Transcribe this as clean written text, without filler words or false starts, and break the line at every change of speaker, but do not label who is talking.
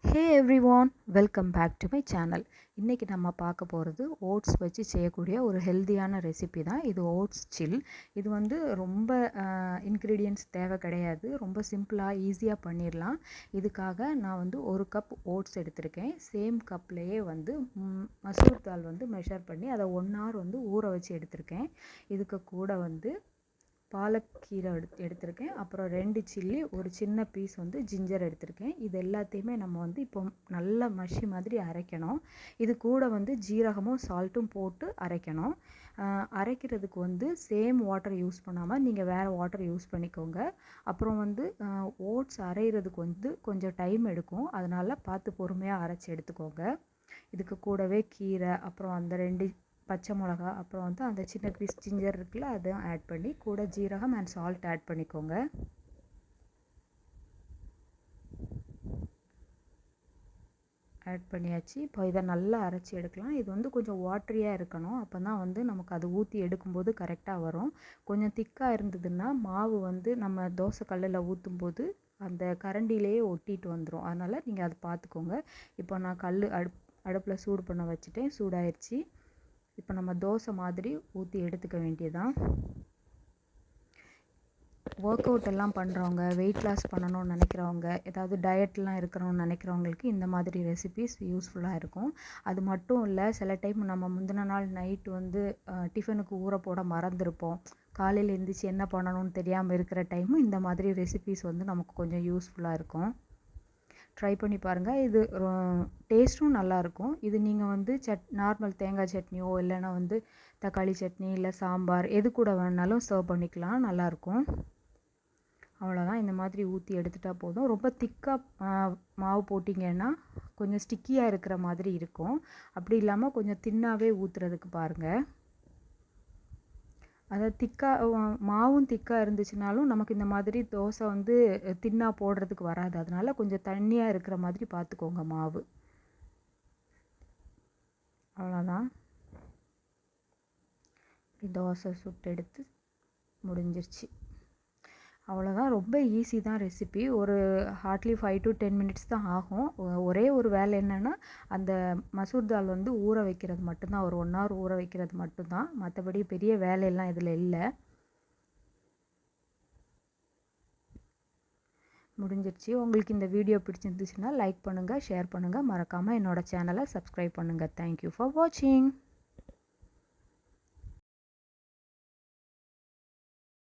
Hey everyone, welcome back to my channel. இன்றைக்கி நம்ம பார்க்க போகிறது ஓட்ஸ் வச்சு செய்யக்கூடிய ஒரு ஹெல்த்தியான ரெசிபி தான். இது ஓட்ஸ் சில். இது வந்து ரொம்ப இன்க்ரீடியன்ட்ஸ் தேவை கிடையாது. ரொம்ப சிம்பிளாக ஈஸியாக பண்ணிடலாம். இதுக்காக நான் வந்து 1 கப் ஓட்ஸ் எடுத்திருக்கேன். சேம் கப்லேயே வந்து மசூர் தால் வந்து மெஷர் பண்ணி அதை 1 hour வந்து ஊற வச்சு எடுத்திருக்கேன். இதுக்கு கூட வந்து பாலக்கீரை எடுத்திருக்கேன். அப்புறம் 2 சில்லி, ஒரு சின்ன பீஸ் வந்து ஜிஞ்சர் எடுத்திருக்கேன். இது எல்லாத்தையுமே நம்ம வந்து இப்போ நல்லா மஷி மாதிரி அரைக்கணும். இது கூட வந்து ஜீரகமும் சால்ட்டும் போட்டு அரைக்கணும். அரைக்கிறதுக்கு வந்து சேம் வாட்டர் யூஸ் பண்ணாமல் நீங்கள் வேறு வாட்டர் யூஸ் பண்ணிக்கோங்க. அப்புறம் வந்து ஓட்ஸ் அரைகிறதுக்கு வந்து கொஞ்சம் டைம் எடுக்கும். அதனால் பார்த்து பொறுமையாக அரைச்சி எடுத்துக்கோங்க. இதுக்கு கூடவே கீரை, அப்புறம் அந்த 2 பச்சை மிளகா, அப்புறம் வந்து அந்த சின்ன பீஸ் ஜிஞ்சர் இருக்குல்ல, அதையும் ஆட் பண்ணி கூட ஜீரகம் அண்ட் சால்ட் ஆட் பண்ணிக்கோங்க. ஆட் பண்ணியாச்சு. இப்போ இதை நல்லா அரைச்சி எடுக்கலாம். இது வந்து கொஞ்சம் வாட்டரியாக இருக்கணும். அப்போ தான் வந்து நமக்கு அது ஊற்றி எடுக்கும்போது கரெக்டாக வரும். கொஞ்சம் திக்காக இருந்ததுன்னா மாவு வந்து நம்ம தோசை கல்லில் ஊற்றும்போது அந்த கரண்டிலேயே ஒட்டிட்டு வந்துடும். அதனால் நீங்கள் அதை பார்த்துக்கோங்க. இப்போ நான் அடுப்பில் சூடு பண்ண வச்சுட்டேன். சூடாயிருச்சு. இப்போ நம்ம தோசை மாதிரி ஊற்றி எடுத்துக்க வேண்டியதான். ஒர்க் அவுட் எல்லாம் பண்ணுறவங்க, வெயிட் லாஸ் பண்ணணும்னு நினைக்கிறவங்க, ஏதாவது டயட்லாம் இருக்கிறோன்னு நினைக்கிறவங்களுக்கு இந்த மாதிரி ரெசிபீஸ் யூஸ்ஃபுல்லாக இருக்கும். அது மட்டும் இல்லை, சில டைம் நம்ம முந்தின நாள் நைட்டு வந்து டிஃபனுக்கு ஊற போட மறந்துருப்போம். காலையில் எழுந்திரிச்சு என்ன பண்ணணும்னு தெரியாமல் இருக்கிற டைமும் இந்த மாதிரி ரெசிபீஸ் வந்து நமக்கு கொஞ்சம் யூஸ்ஃபுல்லாக இருக்கும். ட்ரை பண்ணி பாருங்கள். இது டேஸ்ட்டும் நல்லாயிருக்கும். இது நீங்கள் வந்து நார்மல் தேங்காய் சட்னியோ இல்லைன்னா வந்து தக்காளி சட்னி இல்லை சாம்பார் எது கூட வேணாலும் சர்வ் பண்ணிக்கலாம். நல்லாயிருக்கும். அவ்வளோதான். இந்த மாதிரி ஊற்றி எடுத்துட்டால் போதும். ரொம்ப திக்காக மாவு போட்டிங்கன்னா கொஞ்சம் ஸ்டிக்கியாக இருக்கிற மாதிரி இருக்கும். அப்படி இல்லாமல் கொஞ்சம் தின்னாகவே ஊற்றுறதுக்கு பாருங்கள். அதாவது மாவும் திக்காக இருந்துச்சுனாலும் நமக்கு இந்த மாதிரி தோசை வந்து தின்னாக போடுறதுக்கு வராது. அதனால் கொஞ்சம் தண்ணியாக இருக்கிற மாதிரி பார்த்துக்கோங்க மாவு. அவ்வளோதான். தோசை சுட்டு எடுத்து முடிஞ்சிருச்சு. அவ்வளோதான். ரொம்ப ஈஸி தான் ரெசிபி. ஒரு ஹார்ட்லி 5 to 10 minutes தான் ஆகும். ஒரே ஒரு வேலை என்னென்னா அந்த மசூர் தால் வந்து ஊற வைக்கிறது மட்டும்தான். ஒரு 1 hour ஊற வைக்கிறது மட்டும்தான். மற்றபடி பெரிய வேலையெல்லாம் இதில் இல்லை. முடிஞ்சிருச்சு. உங்களுக்கு இந்த வீடியோ பிடிச்சிருந்துச்சுன்னா லைக் பண்ணுங்கள், ஷேர் பண்ணுங்கள். மறக்காமல் என்னோடய சேனலை சப்ஸ்கிரைப் பண்ணுங்கள். தேங்க்யூ ஃபார் வாட்சிங்.